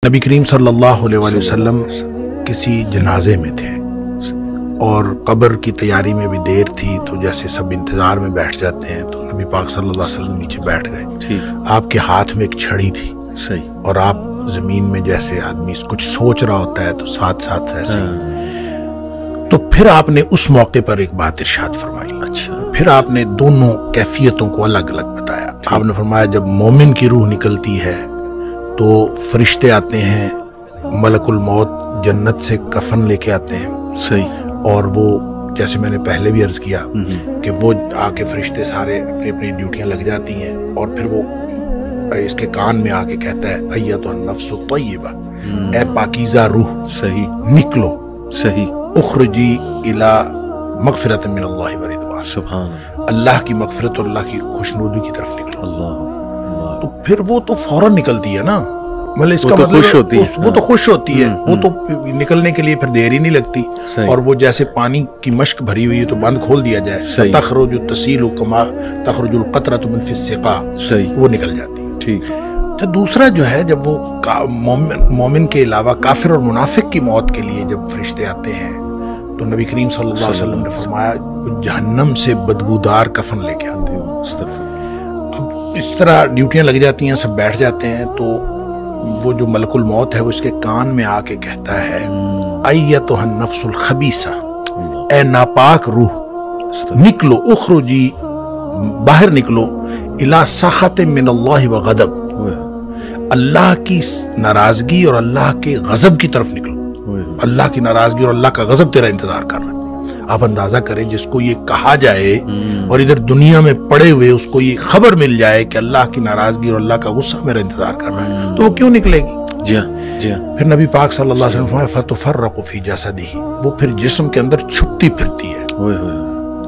نبی کریم صلی اللہ علیہ وسلم کسی جنازے میں تھے اور قبر کی تیاری میں بھی دیر تھی، تو جیسے سب انتظار میں بیٹھ جاتے ہیں تو نبی پاک صلی اللہ علیہ وسلم نیچے بیٹھ گئے۔ آپ کے ہاتھ میں ایک چھڑی تھی اور آپ زمین میں جیسے آدمی کچھ سوچ رہا ہوتا ہے تو ساتھ ساتھ ایسے تو پھر آپ نے اس موقع پر ایک بات ارشاد فرمائی۔ پھر آپ نے دونوں کیفیتوں کو الگ الگ بتایا۔ آپ نے فرمایا جب مومن کی روح نکلتی ہے تو فرشتے آتے ہیں، ملک الموت جنت سے کفن لے کے آتے ہیں، اور وہ جیسے میں نے پہلے بھی عرض کیا کہ وہ آ کے فرشتے سارے اپنی اپنی ڈیوٹیاں لگ جاتی ہیں، اور پھر وہ اس کے کان میں آ کے کہتا ہے ایتھا النفس الطیبہ، اے پاکیزہ روح نکلو، اخرجی الی مغفرۃ من اللہ ورضوان، سبحان اللہ کی مغفرت اور اللہ کی خوشنودی کی طرف نکلو۔ تو پھر وہ تو فوراً نکلتی ہے نا، مطلب اس کا مطلب وہ تو خوش ہوتی ہے، وہ تو نکلنے کے لیے پھر دیر ہی نہیں لگتی، اور وہ جیسے پانی کی مشک بھری ہوئی ہے تو بند کھول دیا جائے، تخرج تسیل کما تخرج القطرۃ من فی السقا، وہ نکل جاتی ہے۔ تو دوسرا جو ہے جب وہ مومن کے علاوہ کافر اور منافق کی موت کے لیے جب فرشتے آتے ہیں تو نبی کریم صلی اللہ علیہ وسلم نے فرمایا وہ جہنم سے بدبودار کفن لے کے آتے ہیں۔ اب اس طرح ڈیوٹیاں لگ جاتی ہیں، سب بیٹھ جاتے ہیں، تو وہ جو ملک الموت ہے وہ اس کے کان میں آ کے کہتا ہے ایتھا النفس الخبیثہ، اے ناپاک روح نکلو، اخرجی باہر نکلو، الی سخط من اللہ وغضب، اللہ کی ناراضگی اور اللہ کے غضب کی طرف نکلو۔ اللہ کی ناراضگی اور اللہ کا غضب تیرا انتظار کر رہا ہے۔ آپ اندازہ کریں جس کو یہ کہا جائے اور ادھر دنیا میں پڑے ہوئے اس کو یہ خبر مل جائے کہ اللہ کی ناراضگی اور اللہ کا غصہ میرا انتظار کر رہا ہے، تو وہ کیوں نکلے گی؟ پھر نبی پاک صلی اللہ علیہ وسلم فرمایا فتفرق فی جسدہ، وہ پھر جسم کے اندر چھپتی پھرتی ہے،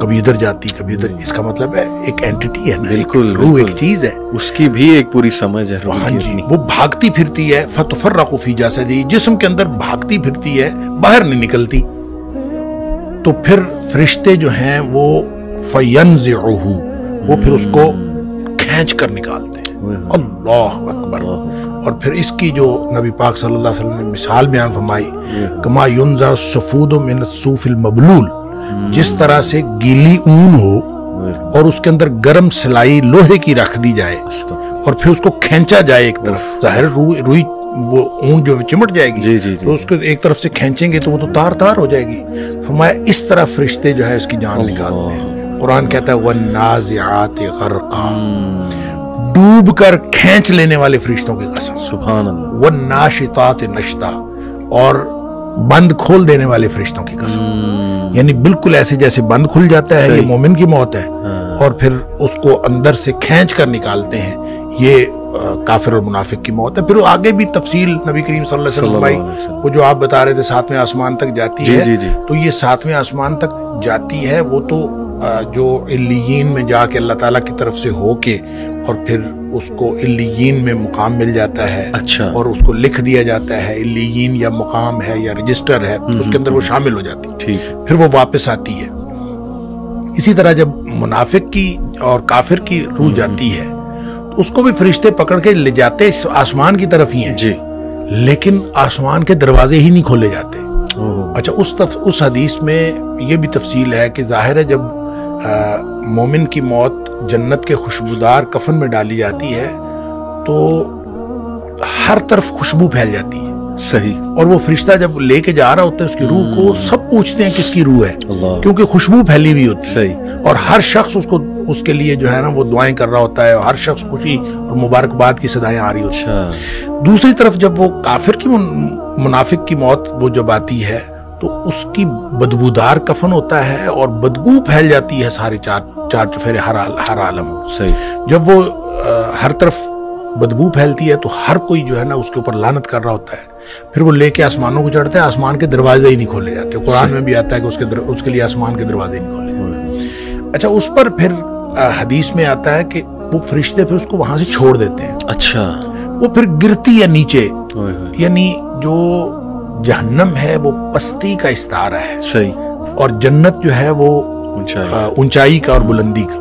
کبھی ادھر جاتی کبھی ادھر۔ اس کا مطلب ہے ایک اینٹیٹی ہے نا، بالکل روح ایک چیز ہے، اس کی بھی ایک پوری سمجھ ہے، وہ بھاگتی پھرتی ہے۔ فتفرق فی جسدہ، جسم کے اندر بھاگتی پھرتی ہے، باہر نہیں نکلتی۔ تو پھر فرشتے جو ہیں وہ فینزعہ، وہ پھر اس کو کھینچ کر نکالتے ہیں۔ اللہ اکبر۔ اور پھر اس کی جو نبی پاک صلی اللہ علیہ وسلم نے مثال بیان فرمائی، کما ینزع الصفود من الصوف المبلول، جس طرح سے گیلی اون ہو اور اس کے اندر گرم سلائی لوہے کی رکھ دی جائے اور پھر اس کو کھینچا جائے ایک طرف، ظاہر روئی وہ اون جو چمٹ جائے گی، تو اس کو ایک طرف سے کھینچیں گے تو وہ تو تار تار ہو جائے گی۔ فرمایا اس طرح فرشتے جو ہے اس کی جان نکالتے ہیں۔ قرآن کہتا ہے وَالنَّازِعَاتِ غَرْقًا، ڈوب کر کھینچ لینے والے فرشتوں کی قسم، سبحان اللہ، وَالنَّاشِطَاتِ نَشْطًا، اور بند کھول دینے والے فرشتوں کی قسم، یعنی بالکل ایسے جیسے بند کھل جاتا ہے، یہ مومن کی موت ہے، اور پھر اس کو اندر سے کھینچ کر نکالتے ہیں، یہ کافر اور منافق کی موت ہے۔ پھر آگے بھی تفصیل نبی کریم صلی اللہ علیہ وسلم بھائی، وہ جو آپ بتا رہے تھے ساتویں آسمان تک جاتی ہے، تو یہ ساتویں آسمان تک جاتی ہے، وہ تو جو علیین میں جا کے اللہ تعالیٰ کی طرف سے ہو کے اور پھر اس کو علیین میں مقام مل جاتا ہے، اور اس کو لکھ دیا جاتا ہے، علیین یا مقام ہے یا رجسٹر ہے، اس کے اندر وہ شامل ہو جاتی ہے، پھر وہ واپس آتی ہے۔ اسی طرح جب منافق کی اور کافر کی روح جاتی ہے تو اس کو بھی فرشتے پکڑ کے لے جاتے آسمان کی طرف ہی ہیں، لیکن آسمان کے دروازے ہی نہیں کھولے جاتے۔ اچھا، اس حدیث میں یہ بھی تفصیل ہے کہ ظاہر ہے جب مومن کی موت جنت کے خوشبودار کفن میں ڈالی جاتی ہے تو ہر طرف خوشبو پھیل جاتی ہے، صحیح، اور وہ فرشتہ جب لے کے جا رہا ہوتا ہے اس کی روح کو، سب پوچھتے ہیں کس کی روح ہے، کیونکہ خوشبو پھیلی ہوئی ہوتی ہے، اور ہر شخص اس کے لیے جو ہے نا وہ دعائیں کر رہا ہوتا ہے، اور ہر شخص خوشی اور مبارکباد کی صدائیں آ رہی ہوتی ہیں۔ دوسری طرف جب وہ کافر کی منافق کی موت وہ جب آتی ہے تو اس کی بدبودار کفن ہوتا ہے اور بدبو پھیل جاتی ہے سارے چار چفیرے ہر عالم، جب وہ ہر طرف بدبو پھیلتی ہے تو ہر کوئی جو ہے نا اس کے اوپر لعنت کر رہا ہوتا ہے، پھر وہ لے کے آسمانوں کو چڑھتے ہیں، آسمان کے دروازے ہی نہیں کھولے جاتے۔ قرآن میں بھی آتا ہے کہ اس کے لیے آسمان کے دروازے ہی نہیں کھولے جاتے۔ اچھا، اس پر پھر حدیث میں آتا ہے کہ وہ فرشتے پھر اس کو وہاں سے چھوڑ دیتے ہیں، اچھا، وہ پھر گرتی ہے نیچے، یعنی جو جہنم ہے وہ پستی کا استعارہ ہے، صحیح، اور جنت جو ہے وہ اونچائی کا اور بلندی کا۔